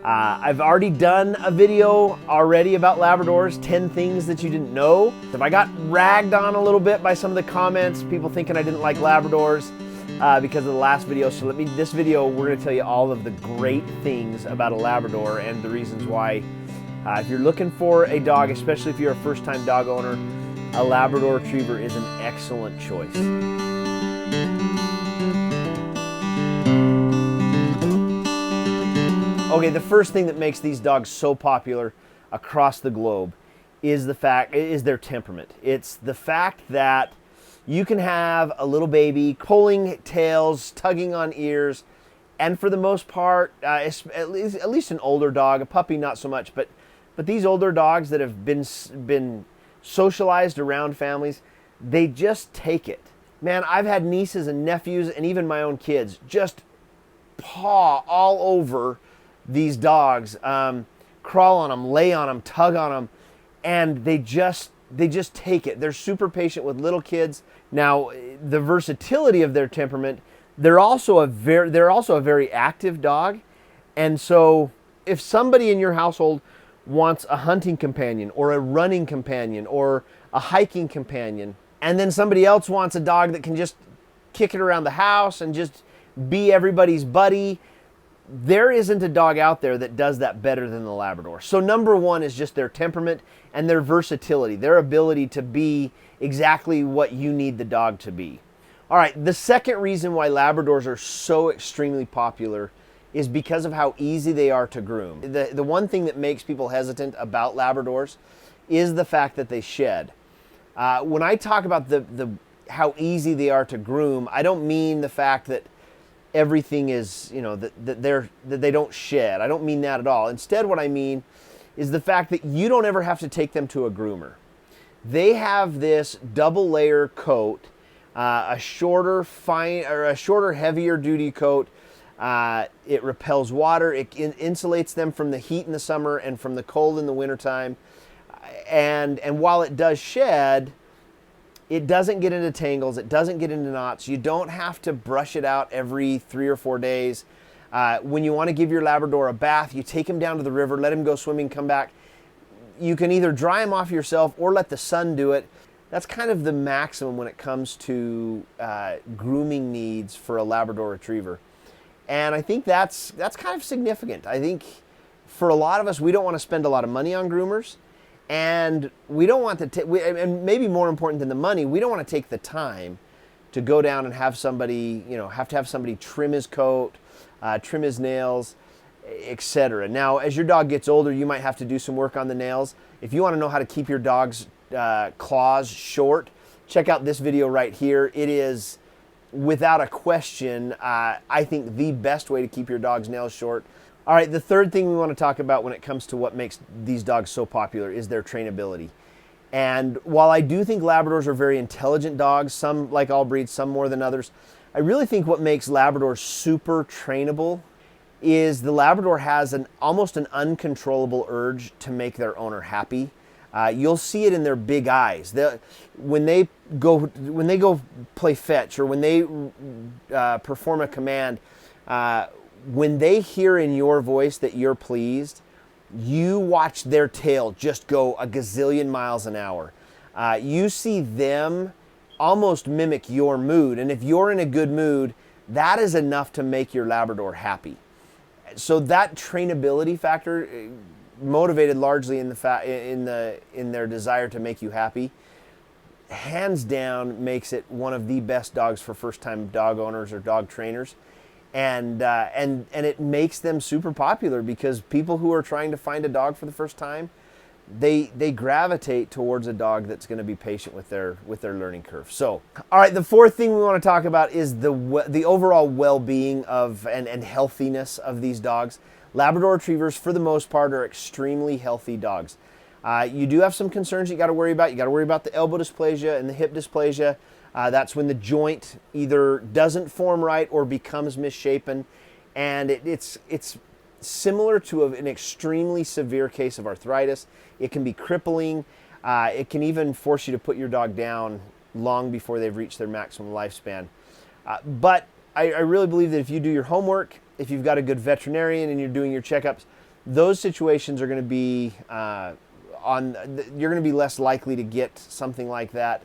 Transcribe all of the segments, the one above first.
I've already done a video about Labradors, 10 things that you didn't know. If I got ragged on a little bit by some of the comments, people thinking I didn't like Labradors because of the last video. So this video, we're gonna tell you all of the great things about a Labrador and the reasons why. If you're looking for a dog, especially if you're a first-time dog owner, a Labrador Retriever is an excellent choice. Okay, the first thing that makes these dogs so popular across the globe is their temperament. It's the fact that you can have a little baby pulling tails, tugging on ears, and for the most part, at least an older dog, a puppy not so much, but these older dogs that have been socialized around families, they just take it. Man, I've had nieces and nephews and even my own kids just paw all over these dogs, crawl on them, lay on them, tug on them, and they just take it. They're super patient with little kids. Now, the versatility of their temperament, they're also a very active dog, and so if somebody in your household wants a hunting companion or a running companion or a hiking companion, and then somebody else wants a dog that can just kick it around the house and just be everybody's buddy, there isn't a dog out there that does that better than the Labrador. So number one is just their temperament and their versatility, their ability to be exactly what you need the dog to be. All right, the second reason why Labradors are so extremely popular is because of how easy they are to groom. The one thing that makes people hesitant about Labradors is the fact that they shed. When I talk about how easy they are to groom, I don't mean the fact that everything is, that they don't shed. I don't mean that at all. Instead, what I mean is the fact that you don't ever have to take them to a groomer. They have this double layer coat, a shorter, heavier duty coat. It repels water. It insulates them from the heat in the summer and from the cold in the wintertime. And while it does shed, it doesn't get into tangles, it doesn't get into knots. You don't have to brush it out every 3 or 4 days. When you want to give your Labrador a bath, you take him down to the river, let him go swimming, come back. You can either dry him off yourself or let the sun do it. That's kind of the maximum when it comes to grooming needs for a Labrador Retriever. And I think that's kind of significant. I think for a lot of us, we don't want to spend a lot of money on groomers. And we don't want to, and maybe more important than the money, we don't want to take the time to go down and have somebody, have to have somebody trim his coat, trim his nails, etc. Now, as your dog gets older, you might have to do some work on the nails. If you want to know how to keep your dog's claws short, check out this video right here. It is, without a question, I think the best way to keep your dog's nails short. All right, the third thing we want to talk about when it comes to what makes these dogs so popular is their trainability. And while I do think Labradors are very intelligent dogs, some like all breeds, some more than others, I really think what makes Labradors super trainable is the Labrador has almost an uncontrollable urge to make their owner happy. You'll see it in their big eyes. When they go play fetch or when they perform a command, when they hear in your voice that you're pleased, you watch their tail just go a gazillion miles an hour. You see them almost mimic your mood. And if you're in a good mood, that is enough to make your Labrador happy. So that trainability factor, motivated largely in their desire to make you happy, hands down makes it one of the best dogs for first-time dog owners or dog trainers. And it makes them super popular because people who are trying to find a dog for the first time, they gravitate towards a dog that's going to be patient with their learning curve. So, all right, the fourth thing we want to talk about is the overall well-being of and healthiness of these dogs. Labrador Retrievers, for the most part, are extremely healthy dogs. You do have some concerns you got to worry about. You got to worry about the elbow dysplasia and the hip dysplasia. That's when the joint either doesn't form right or becomes misshapen, and it's similar to an extremely severe case of arthritis. It can be crippling. It can even force you to put your dog down long before they've reached their maximum lifespan. But I really believe that if you do your homework, if you've got a good veterinarian and you're doing your checkups, those situations are going to be you're going to be less likely to get something like that.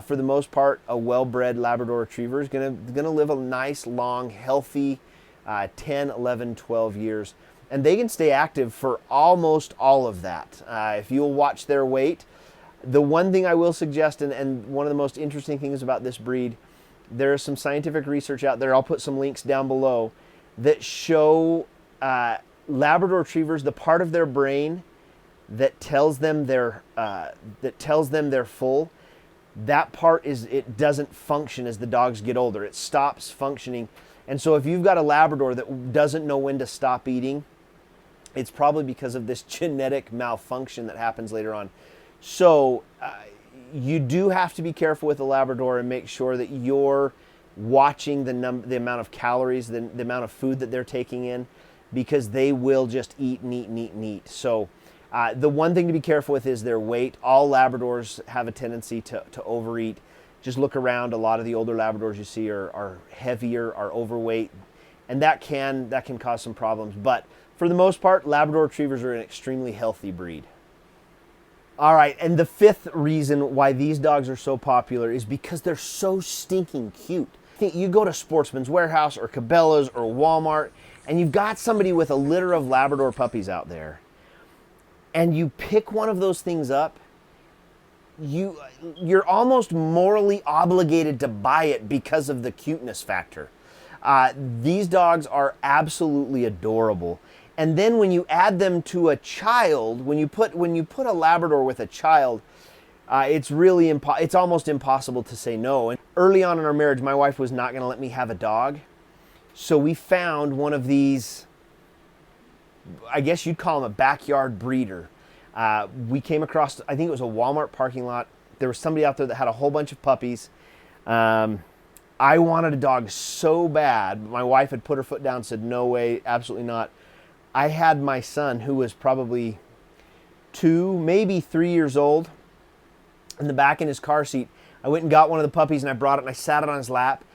For the most part, a well-bred Labrador Retriever is going to live a nice, long, healthy 10, 11, 12 years. And they can stay active for almost all of that. If you'll watch their weight, the one thing I will suggest, and one of the most interesting things about this breed, there is some scientific research out there, I'll put some links down below, that show Labrador Retrievers, the part of their brain that tells them they're full, that part it doesn't function as the dogs get older. It stops functioning. And so if you've got a Labrador that doesn't know when to stop eating, it's probably because of this genetic malfunction that happens later on. So you do have to be careful with a Labrador and make sure that you're watching the amount of calories, the amount of food that they're taking in, because they will just eat and eat and eat and eat. So the one thing to be careful with is their weight. All Labradors have a tendency to overeat. Just look around. A lot of the older Labradors you see are heavier, are overweight, and that can cause some problems. But for the most part, Labrador Retrievers are an extremely healthy breed. All right, and the fifth reason why these dogs are so popular is because they're so stinking cute. You go to Sportsman's Warehouse or Cabela's or Walmart, and you've got somebody with a litter of Labrador puppies out there, and you pick one of those things up, you're almost morally obligated to buy it because of the cuteness factor. These dogs are absolutely adorable. And then when you add them to a child, when you put a Labrador with a child, it's almost impossible to say no. And early on in our marriage, my wife was not going to let me have a dog, so we found one of these, I guess you'd call them a backyard breeder. We came across, I think it was a Walmart parking lot. There was somebody out there that had a whole bunch of puppies. I wanted a dog so bad. My wife had put her foot down and said, no way, absolutely not. I had my son, who was probably 2, maybe 3 years old, in the back in his car seat. I went and got one of the puppies and I brought it and I sat it on his lap.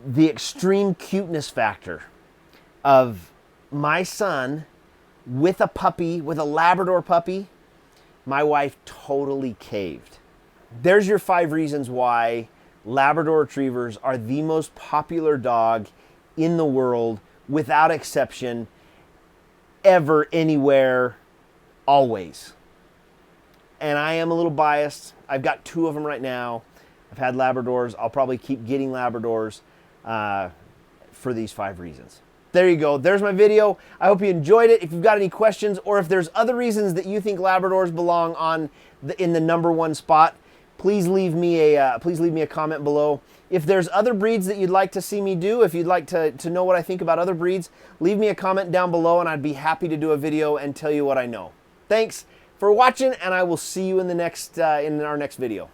The extreme cuteness factor of my son with a puppy, with a Labrador puppy, my wife totally caved. There's your 5 reasons why Labrador Retrievers are the most popular dog in the world, without exception, ever, anywhere, always. And I am a little biased. I've got 2 of them right now. I've had Labradors. I'll probably keep getting Labradors for these 5 reasons. There you go. There's my video. I hope you enjoyed it. If you've got any questions, or if there's other reasons that you think Labradors belong in the #1 spot, please leave me a comment below. If there's other breeds that you'd like to see me do, if you'd like to know what I think about other breeds, leave me a comment down below and I'd be happy to do a video and tell you what I know. Thanks for watching, and I will see you in our next video.